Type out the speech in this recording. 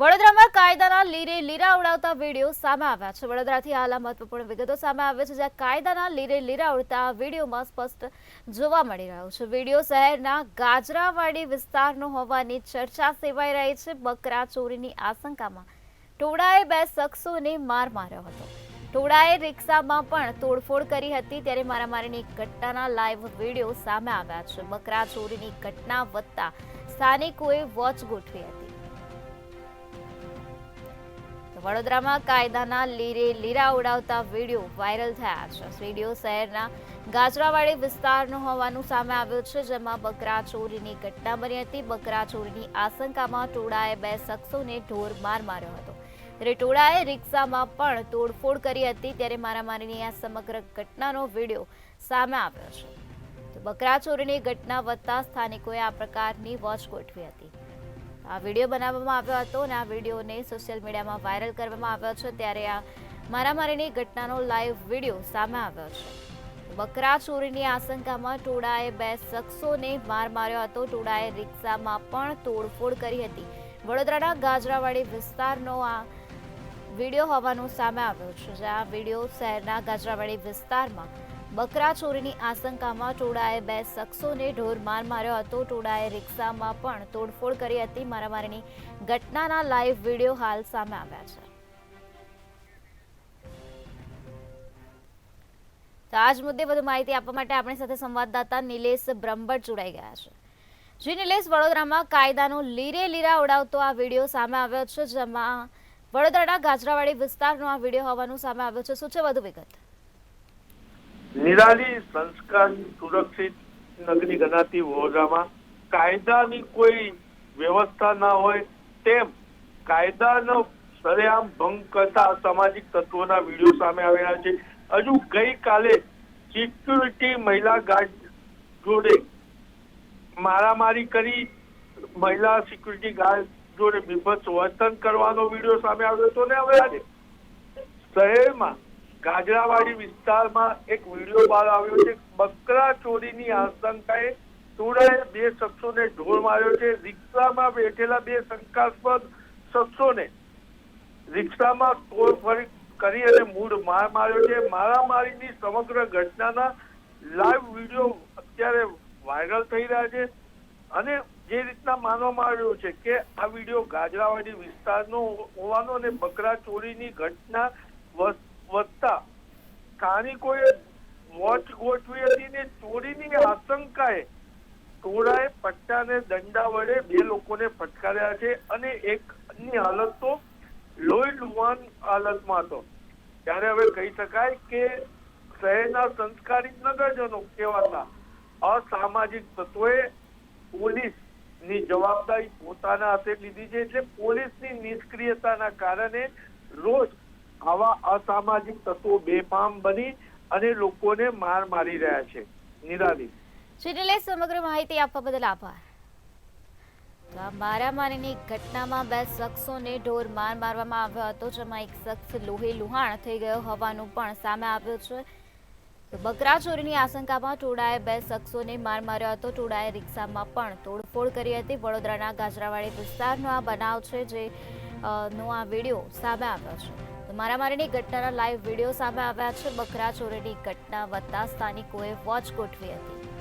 વડોદરામાં કાયદાના લીરે લીરા ઉડાવતા વિડીયો સામે આવ્યા છે। વડોદરાથી હાલ મહત્વપૂર્ણ વિગતો સામે આવે છે, જ્યાં કાયદાના લીરે લીરા ઉડતા વિડીયોમાં સ્પષ્ટ જોવા મળી રહ્યો છે। વિડીયો શહેરના ગાજરાવાડી વિસ્તારનો હોવાની ચર્ચા સેવાઈ રહી છે। બકરા ચોરીની આશંકામાં ટોળાએ બે શખ્સોને માર માર્યો હતો। ટોળાએ રિક્ષામાં પણ તોડફોડ કરી હતી, ત્યારે મારામારીની ઘટનાના લાઈવ વિડીયો સામે આવ્યા છે। બકરા ચોરીની ઘટના વધતા સ્થાનિકોએ વોચ ગોઠવી હતી। વડોદરામાં કાયદાના લીરે લીરા ઉડાવતા વિડીયો વાયરલ થયા છે। વિડીયો શહેરના ગાજરાવાડી વિસ્તારનો હોવાનું સામે આવ્યું છે, જેમાં બકરા ચોરીની ઘટના બની હતી। બકરા ચોરીની આશંકામાં ટોળાએ બે શખ્સોને ઢોર માર માર્યો હતો, ત્યારે ટોળાએ રિક્ષામાં પણ તોડફોડ કરી હતી, ત્યારે મારામારીની આ સમગ્ર ઘટનાનો વિડીયો સામે આવ્યો છે। તો બકરા ચોરીની ઘટના વધતા સ્થાનિકોએ આ પ્રકારની વોચ ગોઠવી હતી। આ વિડીયો બનાવવામાં આવ્યો હતો અને આ વિડીયોને સોશિયલ મીડિયામાં વાયરલ કરવામાં આવ્યો છે, ત્યારે આ મારામારીની ઘટનાનો લાઈવ વિડીયો સામે આવ્યો છે। બકરા ચોરીની આશંકામાં ટોળાએ બે શખ્સોને માર માર્યો હતો। ટોળાએ રિક્ષામાં પણ તોડફોડ કરી હતી। વડોદરાના ગાજરાવાડી વિસ્તારનો આ વિડીયો હોવાનું સામે આવ્યો છે, જ્યાં વિડીયો શહેરના ગાજરાવાડી વિસ્તારમાં બકરા ચોરીની આશંકામાં ટોળાએ બે શખ્સોને ઢોર માર માર્યો હતો। ટોળાએ રિક્ષામાં પણ તોડફોડ કરી હતી। મારામારીની ઘટનાના લાઈવ વિડીયો હાલ સામે આવ્યા છે। તો આ જ મુદ્દે વધુ માહિતી આપવા માટે આપણી સાથે સંવાદદાતા નિલેશ બ્રહ્મભટ્ટ જોડાઈ ગયા છે। જી નિલેશ, વડોદરામાં કાયદાનો લીરે લીરા ઉડાવતો આ વિડીયો સામે આવ્યો છે, જેમાં વડોદરાના ગાજરાવાડી વિસ્તારનો આ વિડીયો હોવાનું સામે આવ્યો છે। શું છે વધુ વિગત? નિરાલી સંસ્કારી સુરક્ષિત નગરી ગણાતી વડોદરામાં કાયદાની કોઈ વ્યવસ્થા ના હોય તેમ કાયદાનો સરેઆમ ભંગ કરતા અસામાજિક તત્વોના વિડીયો સામે આવ્યા છે। હજુ ગઈકાલે સિક્યુરિટી મહિલા ગાર્ડ જોડે મારામારી કરી, મહિલા સિક્યુરિટી ગાર્ડ જોડે બીભત્સ વર્તન કરવાનો વિડીયો સામે આવ્યો હતો ને હવે આજે શહેરમાં ગાજરાવાડી વિસ્તારમાં એક વિડીયો બહાર આવ્યો છે। બકરા ચોરીની આશંકાએ ટોળાએ બે શખ્સોને ઢોર માર્યો છે। રિક્ષામાં બેઠેલા બે શંકાસ્પદ શખ્સોને રિક્ષામાં તોડફોડ કરી અને મૂળ માર માર્યો છે। મારામારીની સમગ્ર ઘટનાના લાઈવ વિડીયો અત્યારે વાયરલ થઈ રહ્યા છે અને જે રીતના માનવામાં આવ્યું છે કે આ વિડીયો ગાજરાવાડી વિસ્તારનો હોવાનો અને બકરા ચોરીની ઘટના વધતા સ્થાનિકોએ વોચ ગોઠવી હતી ને ચોરીની આશંકાએ ટોળાએ પટ્ટાને દંડા વડે બે લોકોને ફટકાર્યા છે અને એકની હાલત તો લોહી લુહાણ હાલતમાં હતો। ત્યારે હવે કહી શકાય કે શહેરના સંસ્કારી નગરજનો કહેવાતા અસામાજિક તત્વોએ પોલીસની જવાબદારી પોતાના હાથે લીધી છે, એટલે પોલીસની નિષ્ક્રિયતાના કારણે રોજ આવા અસામાજિક તત્વો બેફામ બની અને લોકોને માર મારી રહ્યા છે। નિરાલી, સમગ્ર માહિતી આપવા બદલ આભાર। તો આ મારામારીની ઘટનામાં બે શખ્સોને ઢોર માર મારવામાં આવ્યો હતો, જેમાં એક શખ્સ લોહી લુહાણ થઈ ગયો હોવાનું પણ સામે આવ્યું છે। તો બકરા ચોરીની આશંકામાં ટોળાએ બે શખ્સોને માર માર્યો હતો। ટોળાએ રિક્ષામાં પણ તોડફોડ કરી હતી। વડોદરાના ગાજરાવાડી વિસ્તારનો આ બનાવ છે, જે નો આ વિડીયો સામે આવ્યો છે। મારામારીની ઘટનાના લાઈવ વિડીયો સામે આવ્યા છે। બકરા ચોરીની ઘટના વધતા સ્થાનિકોએ વોચ ગોઠવી હતી।